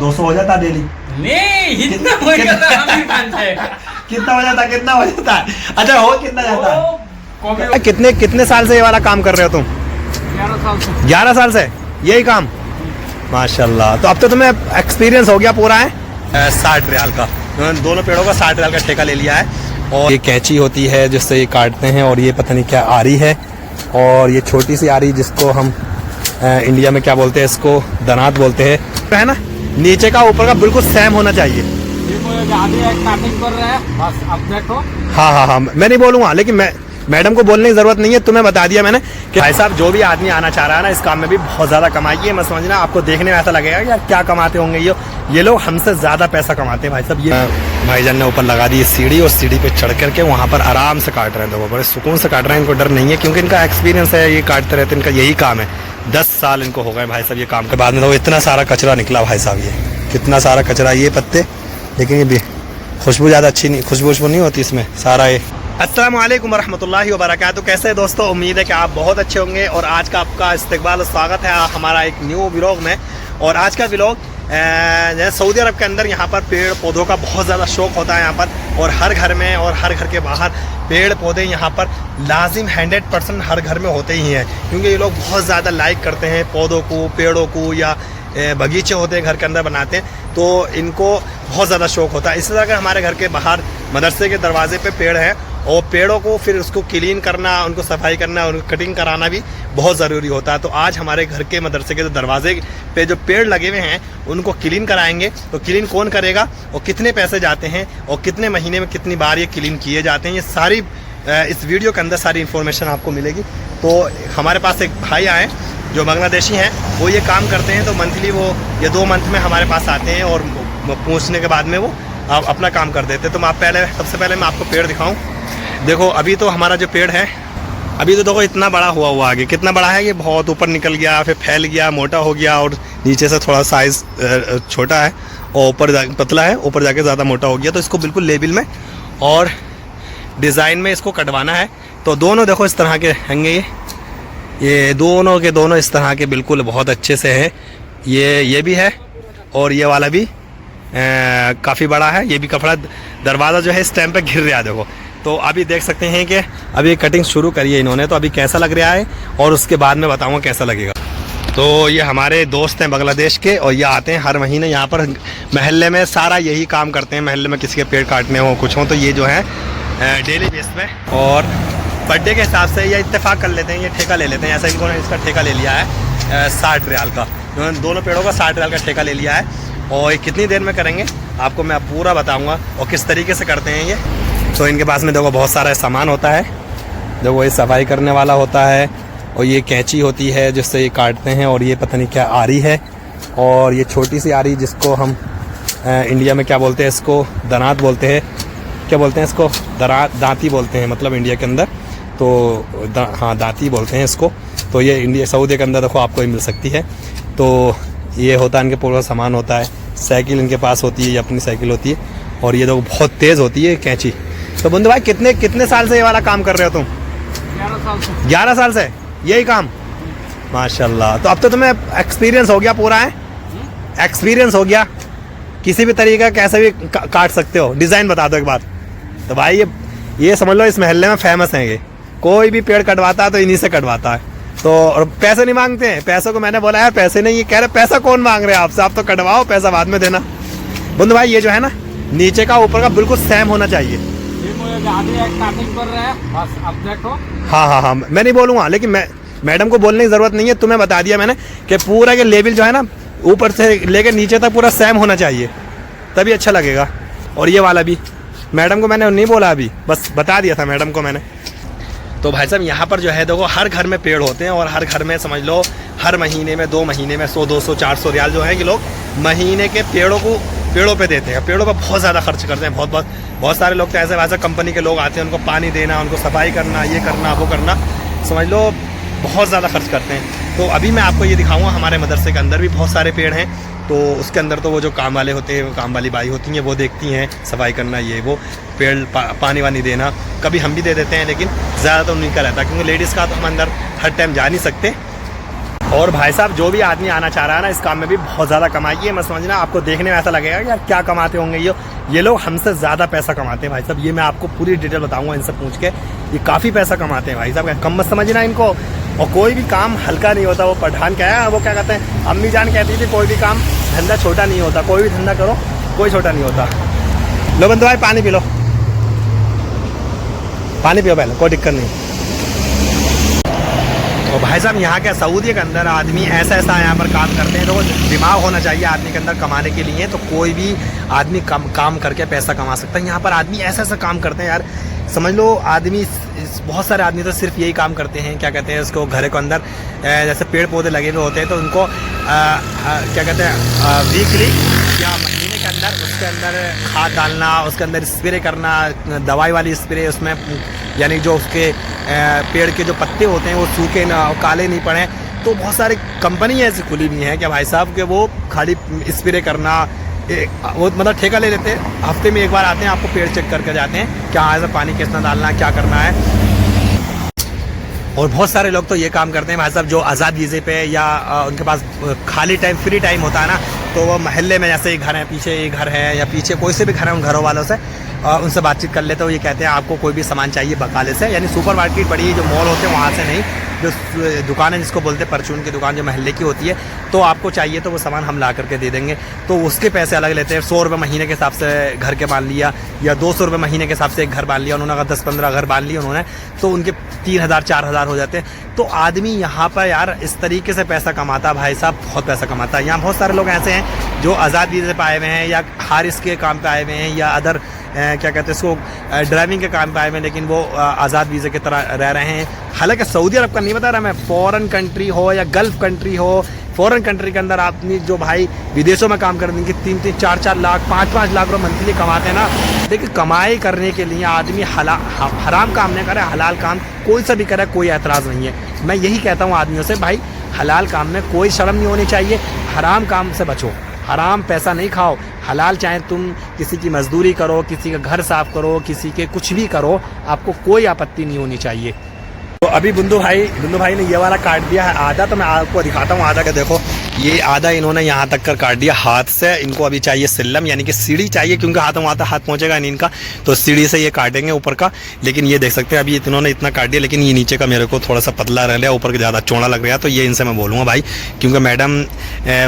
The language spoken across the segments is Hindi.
200 हो जाता डेली? नहीं, इतना हो जाता हम ही मान जाएगा। कितना हो जाता, कितना हो जाता? अच्छा, हो कितना जाता? कॉफी कितने साल से ये वाला काम कर रहे हो तुम? 11 साल से। 11 साल से यही काम? माशाल्लाह। तो अब तो तुम्हें एक्सपीरियंस हो गया पूरा है। 60 रियाल का, दोनों पेड़ों का 60 रियाल का ठेका ले लिया है। और ये कैंची होती है जिससे ये काटते हैं, और ये पता नहीं क्या आरी है, और ये छोटी सी आरी जिसको हम इंडिया में क्या बोलते हैं, इसको दनात बोलते हैं, है ना। नीचे का ऊपर का बिल्कुल सेम होना चाहिए। काटिंग कर रहे हैं बस, अब देखो। हाँ, मैं नहीं बोलूँगा, लेकिन मैडम को बोलने की जरूरत नहीं है, तुम्हें बता दिया मैंने कि भाई साहब जो भी आदमी आना चाह रहा है ना, इस काम में भी बहुत ज्यादा कमाई है। मैं समझना, आपको देखने में ऐसा लगेगा यार क्या कमाते होंगे ये लोग हमसे ज्यादा पैसा कमाते हैं भाई साहब। ये भाईजान ने ऊपर लगा दी सीढ़ी, और सीढ़ी पे चढ़ करके वहाँ पर आराम से काट रहे हैं लोगों, बड़े सुकून से काट रहे हैं। इनको डर नहीं है क्योंकि इनका एक्सपीरियंस है, ये काटते रहते हैं, इनका यही काम है। 10 साल इनको हो गए भाई साहब ये काम के बाद में। तो इतना सारा कचरा निकला भाई साहब, ये कितना सारा कचरा, ये पत्ते, लेकिन ये भी खुशबू ज़्यादा अच्छी नहीं, खुशबू नहीं होती इसमें सारा ये। अस्सलाम वालेकुम वरहमतुल्लाहि वबरकातुहू। कैसे हैं दोस्तों, उम्मीद है कि आप बहुत अच्छे होंगे। और आज का आपका इस्तकबाल और स्वागत है हमारा एक न्यू व्लॉग में। और आज का व्लॉग सऊदी अरब के अंदर यहाँ पर पेड़ पौधों का बहुत ज़्यादा शौक़ होता है यहाँ पर, और हर घर में और हर घर के बाहर पेड़ पौधे यहाँ पर लाजिम 100% हर घर में होते ही हैं, क्योंकि ये लोग बहुत ज़्यादा लाइक करते हैं पौधों को, पेड़ों को, या बगीचे होते हैं घर के अंदर बनाते हैं, तो इनको बहुत ज़्यादा शौक़ होता है। इसी तरह का हमारे घर के बाहर मदरसे के दरवाजे पे पेड़ हैं, और पेड़ों को फिर उसको क्लीन करना, उनको सफाई करना, उनको कटिंग कराना भी बहुत ज़रूरी होता है। तो आज हमारे घर के मदरसे के जो दरवाजे पे जो पेड़ लगे हुए हैं उनको क्लीन कराएंगे। तो क्लीन कौन करेगा, और कितने पैसे जाते हैं, और कितने महीने में कितनी बार ये क्लीन किए जाते हैं, ये सारी इस वीडियो के अंदर सारी इन्फॉर्मेशन आपको मिलेगी। तो हमारे पास एक भाई आए जो बांग्लादेशी हैं, वो ये काम करते हैं। तो मंथली वो ये 2 मंथ में हमारे पास आते हैं, और पूछने के बाद में वो अपना काम कर देते हैं। तो मैं सबसे पहले मैं आपको पेड़ दिखाऊं। देखो अभी तो हमारा जो पेड़ है, अभी तो देखो इतना बड़ा हुआ आगे, कितना बड़ा है, ये बहुत ऊपर निकल गया, फिर फैल गया, मोटा हो गया, और नीचे से थोड़ा साइज़ छोटा है, और ऊपर पतला है, ऊपर जाके ज़्यादा मोटा हो गया। तो इसको बिल्कुल लेवल में और डिज़ाइन में इसको कटवाना है। तो दोनों देखो इस तरह के हैंगे, ये दोनों के दोनों इस तरह के बिल्कुल बहुत अच्छे से हैं। ये भी है, और ये वाला भी काफ़ी बड़ा है। ये भी कपड़ा दरवाज़ा जो है इस टाइम पे घिर रहा है देखो। तो अभी देख सकते हैं कि अभी कटिंग शुरू करी है इन्होंने, तो अभी कैसा लग रहा है और उसके बाद में बताऊंगा कैसा लगेगा। तो ये हमारे दोस्त हैं बांग्लादेश के, और ये आते हैं हर महीने यहाँ पर महल्ले में, सारा यही काम करते हैं। महल्ले में किसी के पेड़ काटने हो कुछ हो, तो ये जो है डेली बेस पे और बर्थडे के हिसाब से या इत्तेफाक कर लेते हैं, ये ठेका ले लेते हैं। ऐसा इन्होंने इसका ठेका ले लिया है 60 रियाल का, दोनों पेड़ों का 60 रियाल का ठेका ले लिया है। और ये कितनी देर में करेंगे आपको मैं पूरा बताऊँगा, और किस तरीके से करते हैं ये। तो इनके पास में देखो बहुत सारा सामान होता है, देखो ये सफाई करने वाला होता है, और ये कैंची होती है जिससे ये काटते हैं, और ये पता नहीं क्या आरी है, और ये छोटी सी आरी जिसको हम इंडिया में क्या बोलते हैं, इसको दनात बोलते हैं, क्या बोलते हैं इसको, दांती बोलते हैं मतलब इंडिया के अंदर। तो हाँ दांती बोलते हैं इसको। तो ये इंडिया सऊदी के अंदर देखो आपको ही मिल सकती है। तो ये होता है, इनके पूरा सामान होता है। साइकिल इनके पास होती है, ये अपनी साइकिल होती है, और ये देखो बहुत तेज़ होती है कैंची। तो बंधु भाई कितने साल से ये वाला काम कर रहे हो तुम? 11 साल से। 11 साल से यही काम? माशाल्लाह। तो अब तो तुम्हें एक्सपीरियंस हो गया पूरा है, एक्सपीरियंस हो गया, किसी भी तरीके का कैसे भी काट सकते हो। डिज़ाइन बता दो एक बार। तो भाई ये समझ लो इस महल्ले में फेमस हैं ये, कोई भी पेड़ कटवाता है तो इन्हीं से कटवाता है। तो और पैसे नहीं मांगते हैं, पैसों को मैंने बोला यार पैसे नहीं, ये कह रहे पैसा कौन मांग रहे हैं आपसे, आप तो कटवाओ, पैसा बाद में देना। बंधु भाई ये जो है ना, नीचे का ऊपर का बिल्कुल सेम होना चाहिए। काटिंग कर रहे हैं बस, अब देखो। हाँ, मैं नहीं बोलूँगा, लेकिन मैडम को बोलने की ज़रूरत नहीं है, तुम्हें बता दिया मैंने कि पूरा के लेवल जो है ना, ऊपर से लेकर नीचे तक पूरा सेम होना चाहिए, तभी अच्छा लगेगा। और ये वाला भी मैडम को मैंने नहीं बोला, अभी बस बता दिया था मैडम को मैंने। तो भाई साहब यहाँ पर जो है देखो हर घर में पेड़ होते हैं, और हर घर में समझ लो हर महीने में 2 महीने में 100 200 400 रियाल जो है कि लोग महीने के पेड़ों पे देते हैं। पेड़ों पर बहुत ज़्यादा खर्च करते हैं, बहुत सारे लोग तो ऐसे वैसे कंपनी के लोग आते हैं, उनको पानी देना, उनको सफाई करना, ये करना वो करना, समझ लो बहुत ज़्यादा खर्च करते हैं। तो अभी मैं आपको ये दिखाऊंगा, हमारे मदरसे के अंदर भी बहुत सारे पेड़ हैं। तो उसके अंदर तो वो जो काम वाले होते हैं, काम वाली बाई होती हैं, वो देखती हैं सफाई करना, ये वो पेड़ पानी वानी देना। कभी हम भी दे देते हैं, लेकिन ज़्यादा तो उन्हीं का रहता है, क्योंकि लेडीज़ का तो हम अंदर हर टाइम जा नहीं सकते। और भाई साहब जो भी आदमी आना चाह रहा है ना इस काम में भी बहुत ज़्यादा कमाई है। मैं समझना आपको देखने में ऐसा लगेगा कि यार क्या कमाते होंगे ये लोग हमसे ज़्यादा पैसा कमाते हैं भाई साहब। ये मैं आपको पूरी डिटेल बताऊंगा इनसे पूछ के। ये काफ़ी पैसा कमाते हैं भाई साहब, कम मत समझना इनको। और कोई भी काम हल्का नहीं होता। वो पठान क्या है, वो क्या कहते हैं, अम्मी जान कहती थी कोई भी काम धंधा छोटा नहीं होता। कोई भी धंधा करो कोई छोटा नहीं होता। लो बंधु भाई पानी पी लो, पानी पियो पहले, कोई दिक्कत नहीं। और भाई साहब यहाँ के सऊदी के अंदर आदमी ऐसा यहाँ पर काम करते हैं, तो दिमाग होना चाहिए आदमी के अंदर कमाने के लिए। तो कोई भी आदमी काम करके पैसा कमा सकता है। यहाँ पर आदमी ऐसा काम करते हैं यार, समझ लो आदमी, बहुत सारे आदमी तो सिर्फ यही काम करते हैं, क्या कहते हैं उसको, घर के अंदर जैसे पेड़ पौधे लगे हुए होते हैं तो उनको क्या कहते हैं वीकली या महीने के अंदर उसके अंदर खाद डालना, उसके अंदर स्प्रे करना, दवाई वाली स्प्रे उसमें, यानी जो उसके पेड़ के जो पत्ते होते हैं वो सूखे ना, काले नहीं पड़े। तो बहुत सारी कंपनी ऐसी खुली हुई हैं कि भाई साहब के वो खाली स्प्रे करना, वो मतलब ठेका ले लेते हैं, हफ्ते में एक बार आते हैं, आपको पेड़ चेक करके जाते हैं क्या ऐसा पानी कितना डालना है, क्या करना है। और बहुत सारे लोग तो ये काम करते हैं भाई साहब, जो आज़ाद वीज़े पे या उनके पास खाली टाइम फ्री टाइम होता है ना, तो वो मोहल्ले में जैसे घर है, पीछे एक घर है या पीछे कोई से भी घर है, उन घरों वालों से उनसे बातचीत कर लेते हो। ये कहते हैं आपको कोई भी सामान चाहिए बकाले से, यानी सुपर मार्केट बड़ी जो मॉल होते हैं वहाँ से नहीं, जो दुकान है जिसको बोलते हैं परचून की दुकान, जो मोहल्ले की होती है, तो आपको चाहिए तो वो सामान हम ला करके दे देंगे। तो उसके पैसे अलग लेते हैं। 100 रुपये महीने के हिसाब से घर के बांध लिया, या 200 रुपये महीने के हिसाब से एक घर बांध लिया उन्होंने, अगर 10-15 घर बांध लिए उन्होंने, तो उनके 3000-4000 हो जाते हैं। तो आदमी यहाँ पर यार इस तरीके से पैसा कमाता है भाई साहब, बहुत पैसा कमाता है। यहाँ बहुत सारे लोग ऐसे हैं जो आज़ाद वीज़े पे आए हुए हैं या हारिस के काम पे आए हुए हैं या अदर क्या कहते हैं इसको ड्राइविंग के काम पे आए हुए हैं, लेकिन वो आज़ाद वीज़े की तरह रह रहे हैं। हालांकि सऊदी अरब का नहीं बता रहा मैं, फॉरेन कंट्री हो या गल्फ़ कंट्री हो, फॉरेन कंट्री के अंदर आदमी जो भाई विदेशों में काम करने के 3-3, 4-4 लाख, 5-5 लाख रुपये मंथली कमाते हैं ना। देखिए कमाई करने के लिए आदमी हराम काम नहीं करे, हलाल काम कोई सा भी करे, कोई एतराज़ नहीं है। मैं यही कहता हूँ आदमियों से, भाई हलाल काम में कोई शर्म नहीं होनी चाहिए, हराम काम से बचो, हराम पैसा नहीं खाओ। हलाल चाहे तुम किसी की मजदूरी करो, किसी का घर साफ करो, किसी के कुछ भी करो, आपको कोई आपत्ति नहीं होनी चाहिए। तो अभी बुंदू भाई ने ये वाला काट दिया है आधा, तो मैं आपको दिखाता हूँ आधा का। देखो ये आधा इन्होंने यहाँ तक कर काट दिया हाथ से। इनको अभी चाहिए सिल्लम, यानी कि सीढ़ी चाहिए, क्योंकि हाथ पहुँचेगा नहीं इनका, तो सीढ़ी से ये काटेंगे ऊपर का। लेकिन ये देख सकते हैं अभी इन्होंने इतना काट दिया, लेकिन ये नीचे का मेरे को थोड़ा सा पतला रह लिया, ऊपर का ज़्यादा चौड़ा लग रहा। तो ये इनसे मैं बोलूँगा भाई, क्योंकि मैडम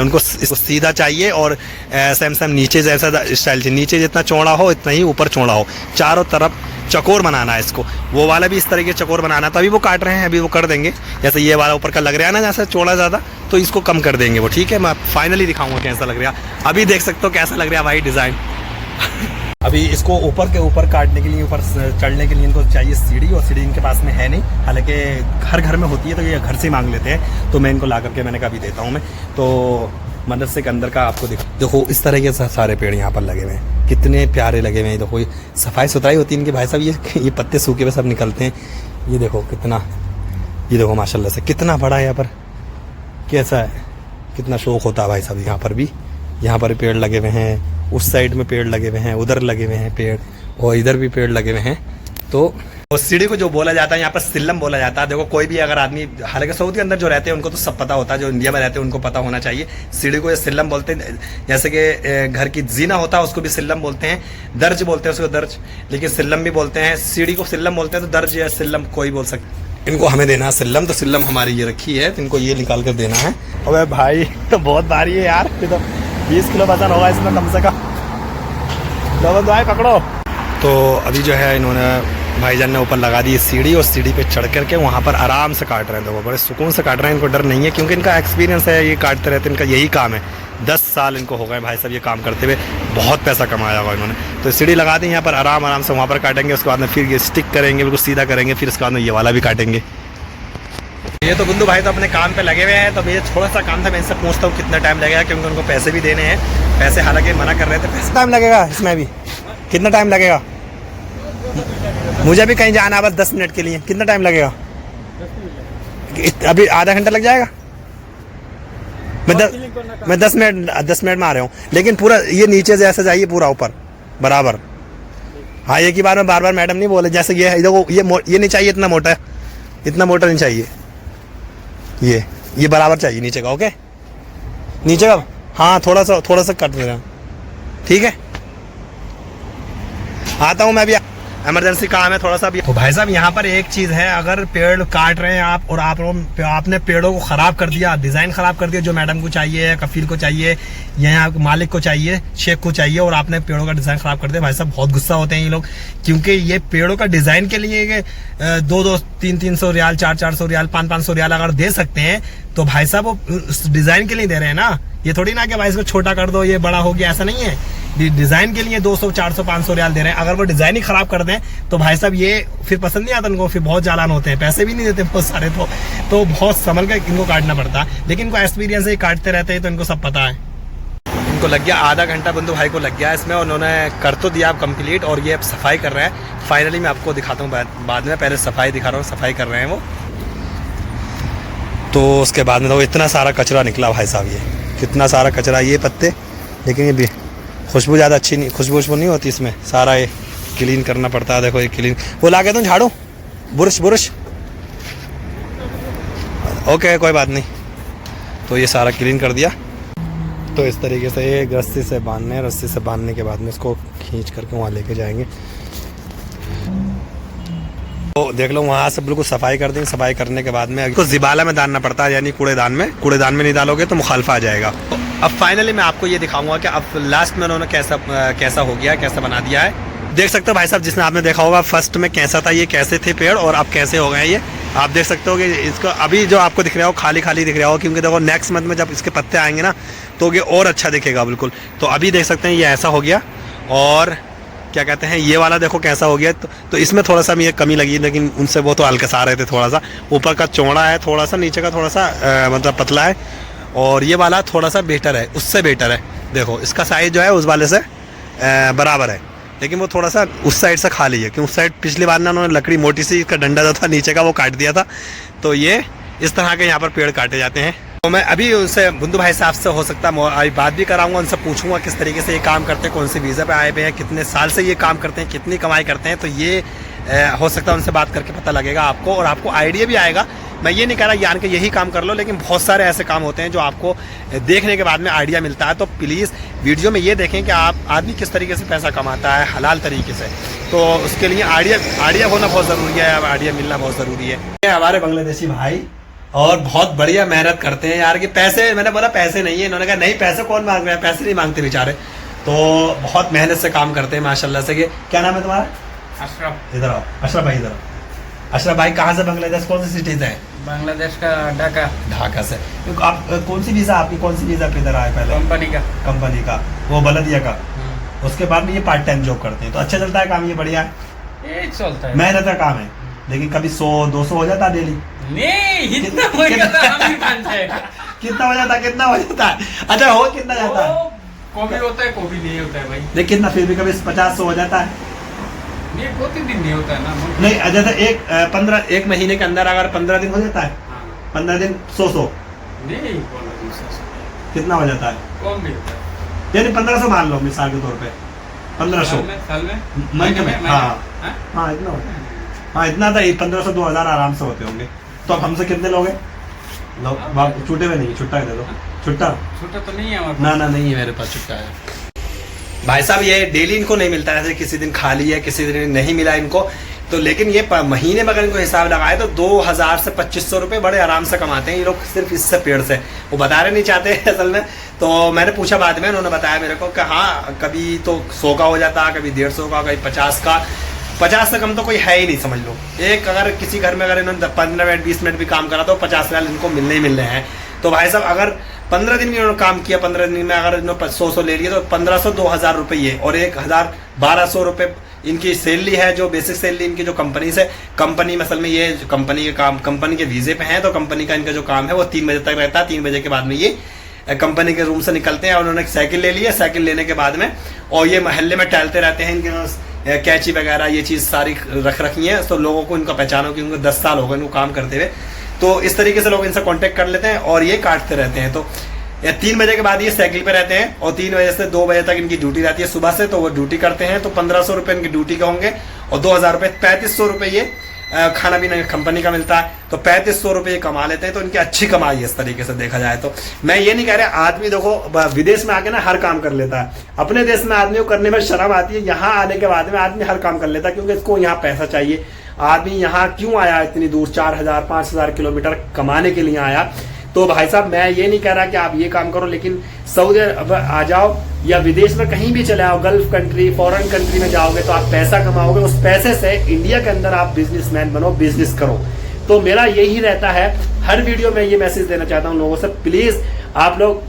उनको सीधा चाहिए और सेम नीचे जैसा स्टाइल चाहिए, नीचे जितना चौड़ा हो इतना ही ऊपर चौड़ा हो, चारों तरफ चकोर बनाना है इसको। वो वाला भी इस तरीके चकोर बनाना, तो अभी वो काट रहे हैं, अभी वो कर देंगे। जैसे ये वाला ऊपर का लग रहा है ना जैसे चौड़ा ज़्यादा, तो इसको कम कर देंगे वो, ठीक है। मैं फाइनली दिखाऊंगा कैसा लग रहा है। अभी देख सकते हो कैसा लग रहा है भाई डिज़ाइन। अभी इसको ऊपर के ऊपर काटने के लिए, ऊपर चढ़ने के लिए इनको चाहिए सीढ़ी, और सीढ़ी इनके पास में है नहीं, हालांकि हर घर में होती है, तो ये घर से मांग लेते हैं। तो मैं इनको ला करके मैंने कहा अभी देता हूँ मैं। तो मदरसे के अंदर का आपको देखो इस तरह के सारे पेड़ यहाँ पर लगे हुए हैं, कितने प्यारे लगे हुए हैं। देखो सफाई सुथराई होती है इनकी भाई साहब। ये पत्ते सूखे हुए सब निकलते हैं। ये देखो कितना, ये देखो माशाल्लाह से कितना बड़ा है यहाँ पर, कैसा है, कितना शौक होता है भाई साहब। यहाँ पर पेड़ लगे हुए हैं, उस साइड में पेड़ लगे हुए हैं, उधर लगे हुए हैं पेड़, और इधर भी पेड़ लगे हुए हैं। तो उस सीढ़ी को जो बोला जाता है यहाँ पर सिल्लम बोला जाता है। देखो कोई भी अगर आदमी, हालांकि सऊदी के अंदर जो रहते हैं उनको तो सब पता होता है, जो इंडिया में रहते हैं उनको पता होना चाहिए। सीढ़ी को ये सिल्लम बोलते हैं। जैसे कि घर की जीना होता है उसको भी सिल्लम बोलते हैं, दर्ज बोलते हैं उसको दर्ज, लेकिन सिल्लम भी बोलते हैं। सीढ़ी को सिल्लम बोलते हैं, तो दर्ज या सिल्लम कोई बोल सकते। इनको हमें देना है सिल्लम, तो सिल्लम हमारी ये रखी है, तो इनको ये निकाल कर देना है। अबे भाई तो बहुत भारी है यार, तो 20 किलो वजन होगा इसमें कम से कम। दो भाई पकड़ो। तो अभी जो है इन्होंने भाईजान ने ऊपर लगा दी सीढ़ी, और सीढ़ी पे चढ़ करके वहाँ पर आराम से काट रहे हैं। लोग बड़े सुकून से काट रहे हैं, इनको डर नहीं है, क्योंकि इनका एक्सपीरियंस है, ये काटते रहते हैं, इनका यही काम है। 10 साल इनको हो गए भाई साहब ये काम करते हुए, बहुत पैसा कमाया हुआ इन्होंने। तो सीढ़ी लगा दी यहाँ पर, आराम से वहाँ पर काटेंगे, उसके बाद में फिर ये स्टिक करेंगे, बिल्कुल सीधा करेंगे, फिर उसके बाद में ये वाला भी काटेंगे। ये तो बुंदू भाई तो अपने काम पे लगे हुए हैं। तो मुझे थोड़ा सा काम था, मैं इनसे पूछता हूँ कितना टाइम लगेगा, क्योंकि उनको पैसे भी देने हैं। पैसे हालांकि मना कर रहे थे, पैसे टाइम लगेगा इसमें भी, कितना टाइम लगेगा? मुझे भी कहीं जाना है बस 10 मिनट के लिए, कितना टाइम लगेगा? अभी आधा घंटा लग जाएगा। मैं 10 मिनट में आ रहा हूँ, लेकिन पूरा ये नीचे से ऐसा जाइए पूरा ऊपर बराबर। हाँ एक ही बार में बार मैडम नहीं बोले, जैसे ये देखो ये नहीं चाहिए इतना मोटा, इतना मोटा नहीं चाहिए, ये ये बराबर चाहिए नीचे का, ओके नीचे का, हाँ थोड़ा सा कट देना, ठीक है। आता हूँ मैं भी, इमरजेंसी काम है थोड़ा सा भी। तो भाई साहब यहाँ पर एक चीज है, अगर पेड़ काट रहे हैं आप और आपने पेड़ों को खराब कर दिया, डिजाइन खराब कर दिया जो मैडम को चाहिए, कफील को चाहिए, यहाँ मालिक को चाहिए, शेख को चाहिए, और आपने पेड़ों का डिजाइन खराब कर दिया, भाई साहब बहुत गुस्सा होते हैं ये लोग, क्योंकि ये पेड़ों का डिजाइन के लिए 200-300 रियाल, 400 रियाल, 500 रियाल अगर दे सकते हैं तो भाई साहब वो उस डिजाइन के लिए दे रहे हैं ना। ये थोड़ी ना कि भाई इसको छोटा कर दो ये बड़ा हो गया, ऐसा नहीं है। डिजाइन के लिए 200, 400, 500 रियाल दे रहे हैं। अगर वो डिजाइन ही खराब कर दें तो भाई साहब ये फिर पसंद नहीं आता उनको, फिर बहुत चालान होते हैं, पैसे भी नहीं देते बहुत सारे, तो बहुत संभल कर इनको काटना पड़ता है। लेकिन इनको एक्सपीरियंस है, काटते रहते हैं तो इनको सब पता है। इनको लग गया आधा घंटा, बंधु भाई को लग गया इसमें, उन्होंने कर तो दिया कंप्लीट, और ये अब सफाई कर रहे हैं। फाइनली मैं आपको दिखाता हूँ बाद में, पहले सफाई दिखा रहा हूँ, सफाई कर रहे हैं वो। तो उसके बाद में तो इतना सारा कचरा निकला भाई साहब, ये कितना सारा कचरा, ये पत्ते, लेकिन ये भी खुशबू ज़्यादा अच्छी नहीं, खुशबू नहीं होती इसमें, सारा ये क्लीन करना पड़ता है। देखो ये क्लीन, वो ला के तुम झाड़ू, बुरश, ओके कोई बात नहीं। तो ये सारा क्लीन कर दिया। तो इस तरीके से ये रस्सी से बांधने के बाद में इसको खींच करके वहाँ लेके जाएंगे। तो देख लो वहाँ से बिल्कुल सफाई कर देंगे। सफाई करने के बाद में इसको ज़िबाला में डालना पड़ता है, यानी कूड़ेदान में नहीं डालोगे तो मुखालफा आ जाएगा। तो अब फाइनली मैं आपको ये दिखाऊंगा कि अब लास्ट में उन्होंने कैसा हो गया, कैसा बना दिया है। देख सकते हो भाई साहब, जिसने आपने देखा होगा फर्स्ट में कैसा था, ये कैसे थे पेड़ और अब कैसे हो गए ये आप देख सकते हो कि इसको अभी जो आपको दिख रहा हो खाली दिख रहा हो, क्योंकि देखो नेक्स्ट मंथ में जब इसके पत्ते आएंगे ना तो ये और अच्छा दिखेगा बिल्कुल। तो अभी देख सकते हैं ये ऐसा हो गया, और क्या कहते हैं ये वाला देखो कैसा हो गया। तो इसमें थोड़ा सा मुझे कमी लगी, लेकिन उनसे वो तो हल्का रहे थे, थोड़ा सा ऊपर का चौड़ा है, थोड़ा सा नीचे का थोड़ा सा मतलब पतला है, और ये वाला थोड़ा सा बेटर है, उससे बेटर है। देखो इसका साइज जो है उस वाले से बराबर है, लेकिन वो थोड़ा सा उस साइड से खाली है, क्योंकि उस साइड पिछली बार ना उन्होंने लकड़ी मोटी सी, इसका डंडा जो था नीचे का वो काट दिया था। तो ये इस तरह के यहाँ पर पेड़ काटे जाते हैं। तो मैं अभी उनसे बुंदू भाई साहब से हो सकता है बात भी कराऊंगा, उनसे पूछूंगा किस तरीके से ये काम करते हैं, कौन सी वीज़ा पे आए हुए हैं, कितने साल से ये काम करते हैं, कितनी कमाई करते हैं। तो ये हो सकता है उनसे बात करके पता लगेगा आपको, और आपको आइडिया भी आएगा। मैं ये नहीं कह रहा यान के यही काम कर लो, लेकिन बहुत सारे ऐसे काम होते हैं जो आपको देखने के बाद में आइडिया मिलता है। तो प्लीज़ वीडियो में ये देखें कि आप आदमी किस तरीके से पैसा कमाता है हलाल तरीके से। तो उसके लिए आइडिया होना बहुत ज़रूरी है, आइडिया मिलना बहुत ज़रूरी है। ये हमारे बांग्लादेशी भाई और बहुत बढ़िया मेहनत करते हैं यार, कि पैसे, मैंने बोला पैसे नहीं है, इन्होंने कहा नहीं पैसे कौन मांग रहे हैं, पैसे नहीं मांगते बेचारे। तो बहुत मेहनत से काम करते हैं माशाल्लाह से। क्या नाम है तुम्हारा? अशरफ। इधर आओ अशरफ भाई, इधर आओ। अशरफ भाई कहाँ से, बांग्लादेश कौन सी सिटी से है? बांग्लादेश का ढाका से। तो आप कौन सी वीज़ा आपकी, कौन सी वीज़ा पे इधर आए पहले? कंपनी का वो बलदिया का। उसके बाद में ये पार्ट टाइम जॉब करते हैं। तो अच्छा चलता है काम, ये बढ़िया है, ये चलता है, मेहनत का काम है। लेकिन कभी 100-200 हो जाता है डेली? नहीं, इतना हो जाता है कितना हो जाता है, कितना हो जाता है? अच्छा हो कितना जाता है? कभी होता है कभी नहीं होता है भाई। नहीं कितना, फिर भी कभी 50-100 हो जाता है? नहीं, 2-3 दिन नहीं होता है ना। नहीं जैसे एक महीने के अंदर अगर 15 दिन हो जाता है, 15 दिन 100 नहीं, कितना हो जाता है? कम भी होता है, यानी 1500 मान लो मिसाल के तौर पे, 1500 साल में महीने में। हाँ इतना होता है। हाँ इतना था, 1500-2000 आराम से होते होंगे। तो अब हमसे कितने लोग हैं? छुट्टे में नहीं, छुट्टा दे दो। छुट्टा तो नहीं है हमारे ना नहीं है मेरे पास छुट्टा है। भाई साहब ये डेली इनको नहीं मिलता है, किसी दिन खाली है, किसी दिन नहीं मिला इनको। तो लेकिन ये महीने में अगर इनको हिसाब लगाए तो 2000 से 2500 रुपये बड़े आराम से कमाते हैं ये लोग, सिर्फ इससे पेड़ से। वो बता रहे नहीं चाहते असल में। तो मैंने पूछा बाद में, उन्होंने बताया मेरे को कि हाँ कभी तो 100 का हो जाता, कभी 150 का, कभी 50 का। 50 से कम तो कोई है ही नहीं समझ लो। एक अगर किसी घर में अगर इन्होंने 15 मिनट 20 मिनट भी काम करा तो 50 रियाल इनको मिलने ही मिल रहे हैं। तो भाई साहब अगर 15 दिन भी इन्होंने काम किया, 15 दिन में अगर इन्होंने 100 ले लिया तो 1500-2000 रुपये ये, और 1000-1200 रुपये इनकी सैलरी है, जो बेसिक सैलरी इनकी जो कंपनी से। कंपनी असल में ये कंपनी के काम, कंपनी के वीज़े पे हैं, तो कंपनी का इनका जो काम है वो 3 बजे तक रहता है। 3 बजे के बाद में ये कंपनी के रूम से निकलते हैं। और उन्होंने साइकिल ले लिया, साइकिल लेने के बाद में और ये मोहल्ले में टहलते रहते हैं। इनके पास कैंची वगैरह ये चीज़ सारी रख रखी है, तो लोगों को इनका पहचानो कि उनको 10 साल हो गए इनको काम करते हुए। तो इस तरीके से लोग इनसे कांटेक्ट कर लेते हैं और ये काटते रहते हैं। तो 3 बजे के बाद ये साइकिल पे रहते हैं और 3 बजे से 2 बजे तक इनकी ड्यूटी रहती है सुबह से। तो वो ड्यूटी करते हैं, तो 1500 रुपये इनकी ड्यूटी के होंगे और 2000 रुपये 3500 रुपये ये खाना पीना कंपनी का मिलता है, तो 3500 रुपये कमा लेते हैं। तो इनकी अच्छी कमाई है इस तरीके से देखा जाए तो। मैं ये नहीं कह रहा आदमी देखो विदेश में आके ना हर काम कर लेता है, अपने देश में आदमी को करने में शर्म आती है, यहाँ आने के बाद में आदमी हर काम कर लेता है क्योंकि इसको यहाँ पैसा चाहिए। आदमी यहाँ क्यों आया इतनी दूर, 4000 5000 किलोमीटर कमाने के लिए आया। तो भाई साहब मैं ये नहीं कह रहा कि आप ये काम करो, लेकिन सऊदी अरब आ जाओ या विदेश में कहीं भी चले आओ, गल्फ कंट्री फॉरेन कंट्री में जाओगे तो आप पैसा कमाओगे, उस पैसे से इंडिया के अंदर आप बिजनेसमैन बनो, बिजनेस करो। तो मेरा यही रहता है, हर वीडियो में ये मैसेज देना चाहता हूँ लोगों से, प्लीज आप लोग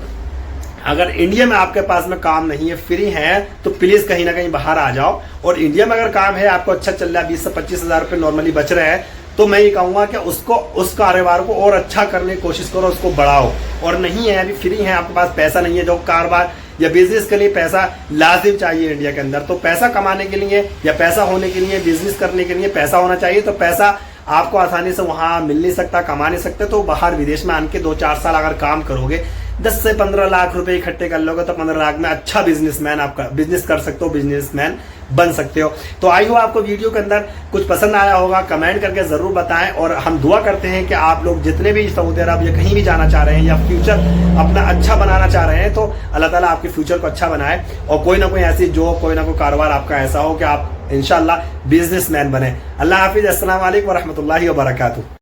अगर इंडिया में आपके पास में काम नहीं है, फ्री है, तो प्लीज कहीं ना कहीं बाहर आ जाओ। और इंडिया में अगर काम है, आपको अच्छा चल रहा है, 20 से 25 हजार रुपये नॉर्मली बच रहे हैं, तो मैं ये कहूंगा कि उसको उस कारोबार को और अच्छा करने की कोशिश करो, उसको बढ़ाओ। और नहीं है अभी फ्री है, आपके पास पैसा नहीं है, जो कारोबार या बिजनेस के लिए पैसा लाजिम चाहिए इंडिया के अंदर, तो पैसा कमाने के लिए या पैसा होने के लिए, बिजनेस करने के लिए पैसा होना चाहिए। तो पैसा आपको आसानी से वहां मिल नहीं सकता, कमा नहीं सकते। तो बाहर विदेश में आने के 2-4 साल अगर काम करोगे, 10 से 15 लाख रुपए इकट्ठे कर लोगे, तो 15 लाख में अच्छा बिजनेसमैन आपका बिजनेस कर सकते हो, बिजनेसमैन बन सकते हो। तो आई हो आपको वीडियो के अंदर कुछ पसंद आया होगा, कमेंट करके जरूर बताएं। और हम दुआ करते हैं कि आप लोग जितने भी सऊदी अरब या कहीं भी जाना चाह रहे हैं या फ्यूचर अपना अच्छा बनाना चाह रहे हैं, तो अल्लाह ताला आपके फ्यूचर को अच्छा बनाए और कोई ना कोई ऐसी जॉब, कोई ना कोई कारोबार आपका ऐसा हो कि आप इंशाल्लाह बिजनेसमैन बने। अल्लाह हाफिज, अस्सलाम वालेकुम व रहमतुल्लाहि व बरकातुहू।